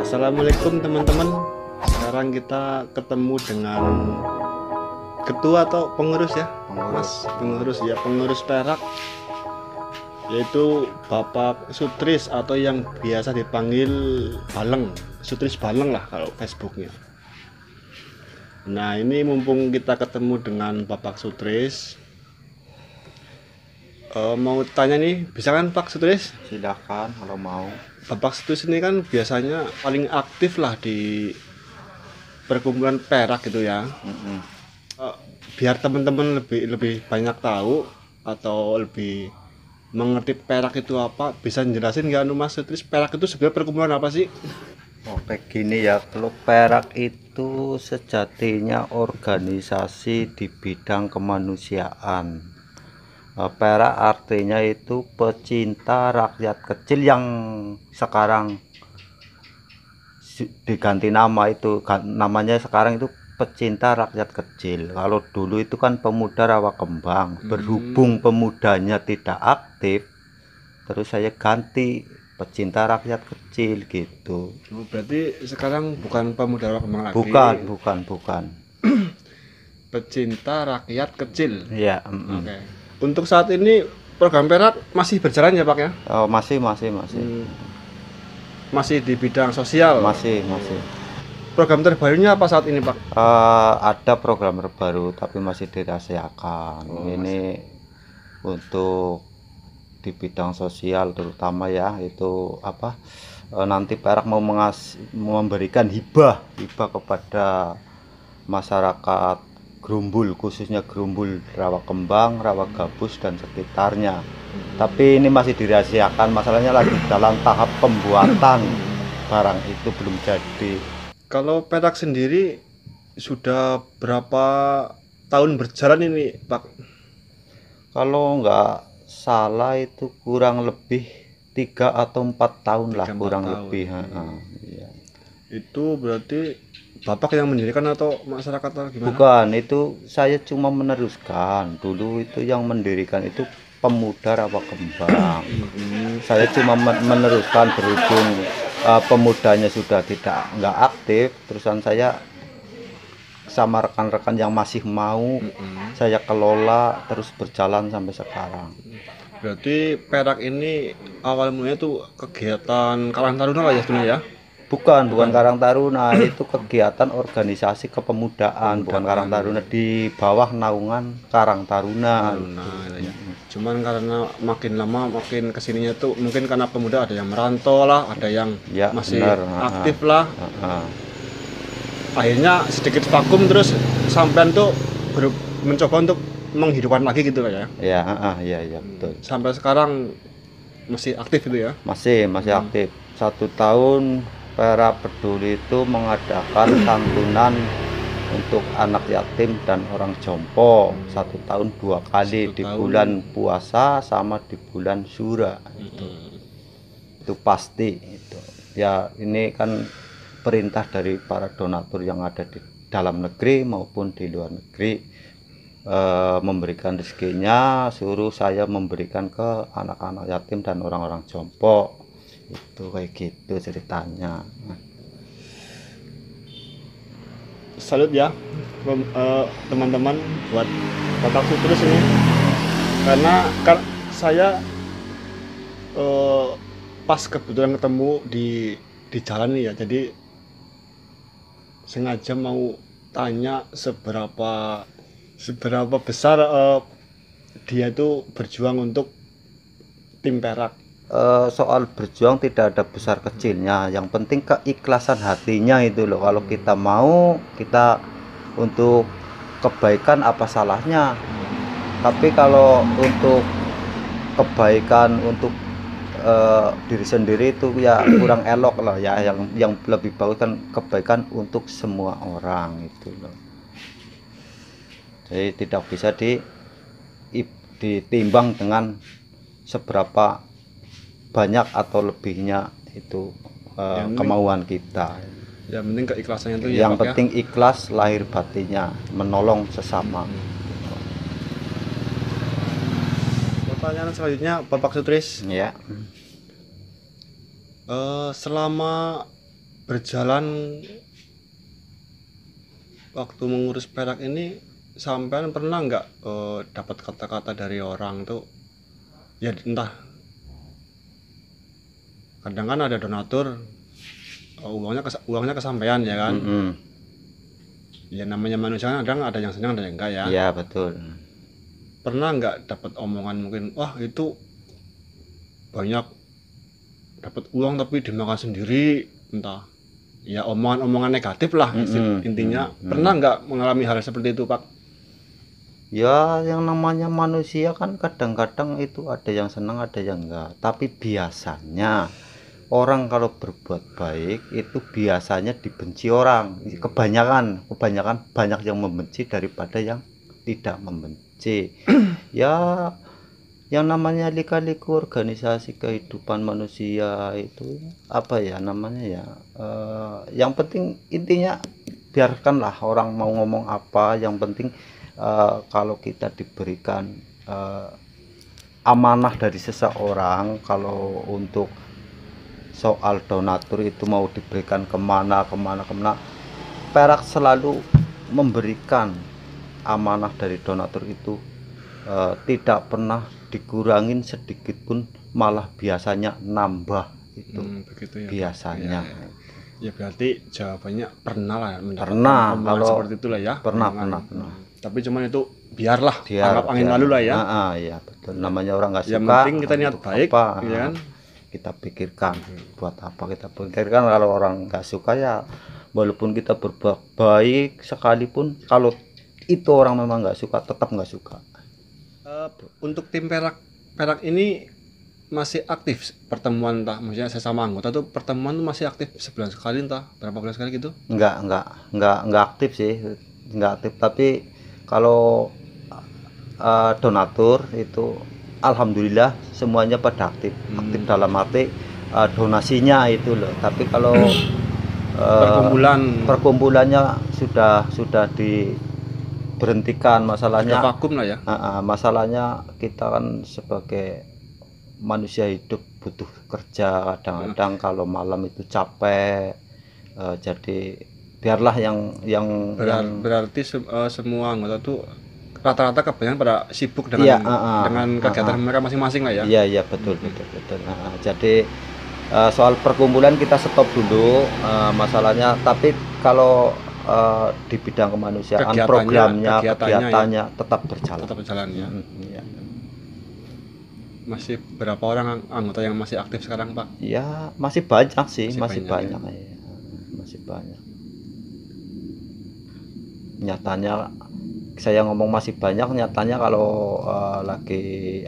Assalamualaikum teman-teman. Sekarang kita ketemu dengan ketua atau pengurus ya, Mas pengurus ya, pengurus Perak, yaitu Bapak Sutris atau yang biasa dipanggil Baleng, Sutris Baleng lah kalau Facebooknya. Nah ini mumpung kita ketemu dengan Bapak Sutris, mau tanya nih, bisa kan Pak Sutris? Silakan kalau mau. Bapak Sutris ini kan biasanya paling aktif lah di perkumpulan Perak gitu ya. Biar teman-teman lebih banyak tahu atau lebih mengerti Perak itu apa, bisa jelasin nggak Mas Sutris, Perak itu sebenarnya perkumpulan apa sih? Oke, gini ya, kalau Perak itu sejatinya organisasi di bidang kemanusiaan. Perak artinya itu pecinta rakyat kecil, yang sekarang diganti nama, itu namanya sekarang itu pecinta rakyat kecil. Kalau dulu itu kan pemuda rawa kembang. Berhubung pemudanya tidak aktif, terus saya ganti pecinta rakyat kecil gitu. Berarti sekarang bukan pemuda rawa kembang lagi. Bukan. Pecinta rakyat kecil. Iya. Oke. Untuk saat ini program Perak masih berjalan ya Pak ya? Oh, masih. Masih di bidang sosial. Masih. Program terbarunya apa saat ini Pak? Ada program terbaru tapi masih dirahasiakan. Ini untuk di bidang sosial terutama ya, itu apa, nanti Perak mau memberikan hibah kepada masyarakat Grumbul, khususnya Grumbul Rawa Kembang, Rawa Gabus dan sekitarnya. Tapi ini masih dirahasiakan, masalahnya lagi dalam tahap pembuatan, barang itu belum jadi. Kalau Perak sendiri sudah berapa tahun berjalan ini Pak? Kalau nggak salah itu kurang lebih 3 atau 4 tahun lah, kurang lebih. Iya. Itu berarti Bapak yang mendirikan atau masyarakat atau gimana? Bukan, itu saya cuma meneruskan. Dulu itu yang mendirikan itu pemuda Rawa Kembang. Saya cuma meneruskan, berhubung pemudanya sudah nggak aktif, terusan saya sama rekan-rekan yang masih mau saya kelola, terus berjalan sampai sekarang. Berarti Perak ini awal mulanya tuh kegiatan Karang Taruna lah ya sebenarnya ya? Bukan Karang Taruna, itu kegiatan organisasi kepemudaan, bukan Karang Taruna, di bawah naungan Karang Taruna. Ya. Cuman karena makin lama makin kesininya tuh mungkin karena pemuda ada yang merantau lah, ada yang ya, masih benar. aktif lah. Akhirnya sedikit vakum, terus sampean tuh mencoba untuk menghidupkan lagi gitu lah ya? Iya, betul. Sampai sekarang masih aktif gitu ya? Masih aktif. 1 tahun Perak Peduli itu mengadakan santunan untuk anak yatim dan orang jompo 1 tahun 2 kali, di bulan puasa sama di bulan Syura. Itu pasti itu. Ya, ini kan perintah dari para donatur yang ada di dalam negeri maupun di luar negeri, memberikan rezekinya, suruh saya memberikan ke anak-anak yatim dan orang-orang jompo. Itu kayak gitu ceritanya. Salut ya teman-teman buat Bapak Sutris ini, karena saya pas kebetulan ketemu di jalan nih ya, jadi sengaja mau tanya seberapa besar dia itu berjuang untuk tim Perak. Soal berjuang tidak ada besar kecilnya, yang penting keikhlasan hatinya itu loh. Kalau kita mau, kita untuk kebaikan apa salahnya. Tapi kalau untuk kebaikan untuk diri sendiri itu ya kurang elok lah ya. Yang lebih bagus kan kebaikan untuk semua orang itu loh. Jadi tidak bisa ditimbang dengan seberapa banyak atau lebihnya itu kemauan kita. Yang penting keikhlasannya itu yang penting ya? Ikhlas lahir batinnya, menolong sesama. Pertanyaan selanjutnya Bapak Sutris. Ya. Selama berjalan waktu mengurus perak ini, sampean pernah nggak dapat kata-kata dari orang tuh, ya entah, kadang kan ada donatur uangnya kesampaian ya kan. Ya namanya manusia kan ada yang senang ada yang enggak ya. Iya betul. Pernah nggak dapat omongan mungkin, wah itu banyak dapat uang tapi dimakan sendiri, entah ya omongan-omongan negatif lah intinya. Pernah nggak mengalami hal seperti itu, Pak? Ya yang namanya manusia kan kadang-kadang itu ada yang senang ada yang enggak, tapi biasanya orang kalau berbuat baik itu biasanya dibenci orang. Kebanyakan banyak yang membenci daripada yang tidak membenci. Ya yang namanya lika-liku organisasi kehidupan manusia itu apa ya namanya ya, yang penting intinya biarkanlah orang mau ngomong apa, yang penting kalau kita diberikan amanah dari seseorang, kalau untuk soal donatur itu mau diberikan kemana, perak selalu memberikan amanah dari donatur itu, tidak pernah dikurangin sedikit pun, malah biasanya nambah itu. Begitu ya, biasanya ya berarti jawabannya pernah lah pernah, kalau seperti itulah ya. pernah. Tapi cuman itu biarlah, anggap angin lalu lah ya. Ya betul, namanya orang nggak suka, yang penting kita niat baik apa, ya kan, kita pikirkan buat apa kita pikirkan. Kalau orang nggak suka ya walaupun kita berbuat baik sekalipun, kalau itu orang memang nggak suka, tetap nggak suka. Untuk tim perak ini masih aktif pertemuan, entah maksudnya sesama anggota tuh pertemuan tuh masih aktif sebulan sekali, entah berapa bulan sekali gitu? Nggak aktif sih, nggak aktif. Tapi kalau donatur itu alhamdulillah semuanya pada aktif dalam arti donasinya itu loh. Tapi kalau perkumpulannya sudah diberhentikan, masalahnya vakum lah ya. Masalahnya kita kan sebagai manusia hidup butuh kerja, kadang-kadang kalau malam itu capek, jadi biarlah yang berarti semua anggota tuh rata-rata kebanyakan pada sibuk dengan kegiatan mereka masing-masing lah ya. Iya betul. Jadi soal perkumpulan kita stop dulu masalahnya, tapi kalau di bidang kemanusiaan programnya kegiatannya ya, tetap berjalan ya. Masih berapa orang anggota yang masih aktif sekarang, Pak? Ya masih banyak sih, masih banyak. Nyatanya saya ngomong masih banyak, nyatanya kalau lagi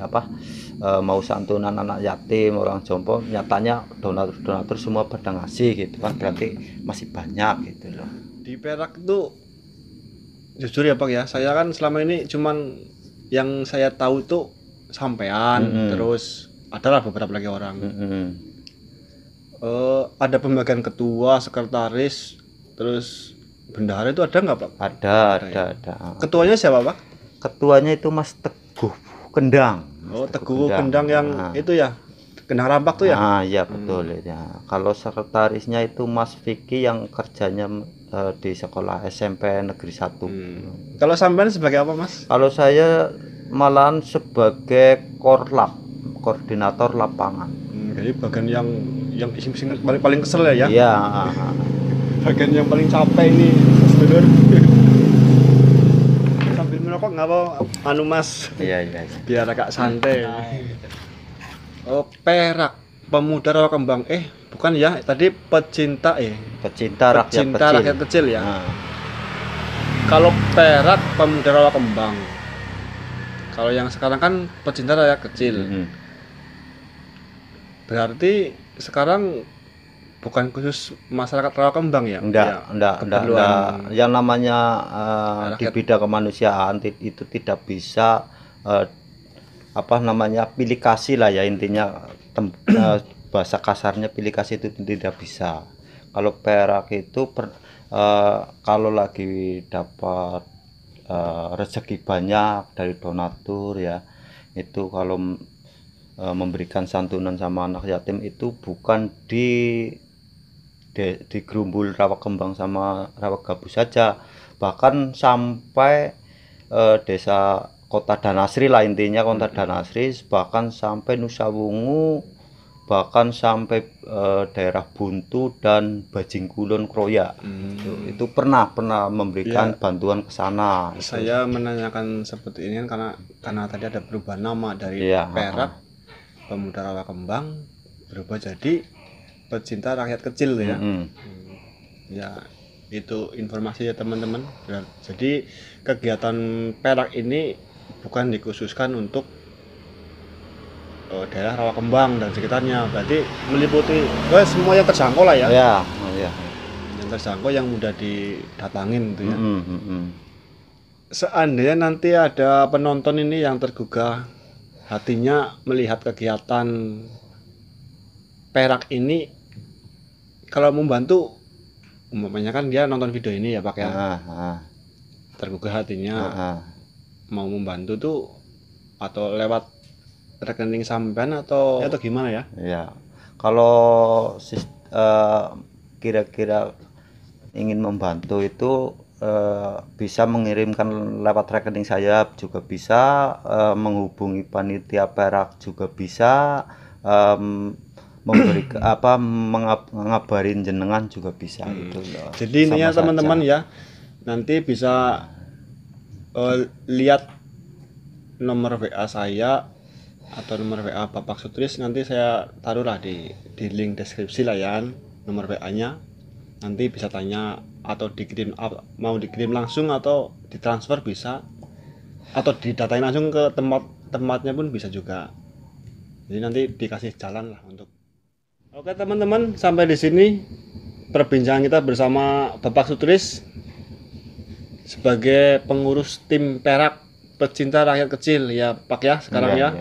mau santunan anak yatim, orang jompo, nyatanya donatur semua pada ngasih gitu kan, berarti masih banyak gitu loh. Di Perak tuh jujur ya Pak ya, saya kan selama ini cuman yang saya tahu tuh sampean, terus adalah beberapa lagi orang. Ada pembagian ketua, sekretaris, terus bendahara itu ada nggak Pak? Ada. Ketuanya siapa Pak? Ketuanya itu Mas Teguh Kendang. Teguh Kendang yang itu ya, Kendang Rampak tuh ya? Iya betul ya. Kalau sekretarisnya itu Mas Vicky yang kerjanya di sekolah SMP Negeri 1. Kalau sampean sebagai apa Mas? Kalau saya malahan sebagai korlap, koordinator lapangan. Jadi bagian yang paling kesel ya? Iya. Bagian yang paling capek ini, sedulur. Sambil merokok nggak apa, Mas? Iya. Biar agak santai. Perak, pemuda rawa kembang. Bukan ya, tadi pecinta rakyat kecil ya. Kalau Perak, pemuda rawa kembang. Kalau yang sekarang kan pecinta rakyat kecil. Berarti sekarang bukan khusus masyarakat rawa kembang ya? Enggak. Yang namanya di bidang kemanusiaan itu tidak bisa pilih kasih lah ya, intinya bahasa kasarnya pilih kasih itu tidak bisa. Kalau Perak itu kalau lagi dapat rezeki banyak dari donatur ya, itu kalau memberikan santunan sama anak yatim itu bukan di gerumbul rawa kembang sama rawa gabus saja, bahkan sampai desa Kota Danasri lah, intinya Kota Danasri, bahkan sampai Nusa Wungu, bahkan sampai daerah Buntu dan Bajing Kulon Kroya. Itu pernah memberikan bantuan ke sana. Saya menanyakan seperti ini kan karena tadi ada perubahan nama dari Perak Pemuda Rawa Kembang berubah jadi Pecinta Rakyat Kecil ya. Ya, itu informasi ya teman-teman. Jadi kegiatan Perak ini bukan dikhususkan untuk daerah Rawa Kembang dan sekitarnya, berarti meliputi semua yang terjangkau lah ya. Yang terjangkau, yang mudah didatangin gitu ya. Seandainya nanti ada penonton ini yang tergugah hatinya melihat kegiatan Perak ini, kalau membantu, umpamanya kan dia nonton video ini ya Pak ya, tergugah hatinya mau membantu tuh, atau lewat rekening sampean atau gimana ya? Ya, kalau kira-kira ingin membantu itu bisa mengirimkan lewat rekening saya, juga bisa menghubungi panitia Perak, juga bisa memberi mengabarin jenengan juga bisa. Itu jadi intinya teman-teman ya, nanti bisa lihat nomor WA saya atau nomor WA Bapak Sutris, nanti saya taruhlah di link deskripsi lah ya, nomor WA-nya. Nanti bisa tanya atau dikirim, mau dikirim langsung atau ditransfer bisa, atau didatain langsung ke tempatnya pun bisa juga. Jadi nanti dikasih jalan lah untuk. Oke teman-teman, sampai di sini perbincangan kita bersama Bapak Sutris sebagai pengurus tim Perak Pecinta Rakyat Kecil ya Pak ya sekarang ya.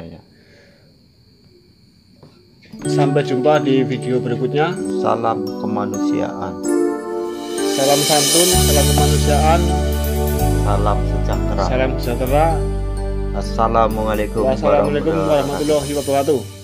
Sampai jumpa di video berikutnya. Salam kemanusiaan. Salam santun, salam kemanusiaan, salam sejahtera. Salam sejahtera. Assalamualaikum warahmatullahi wabarakatuh.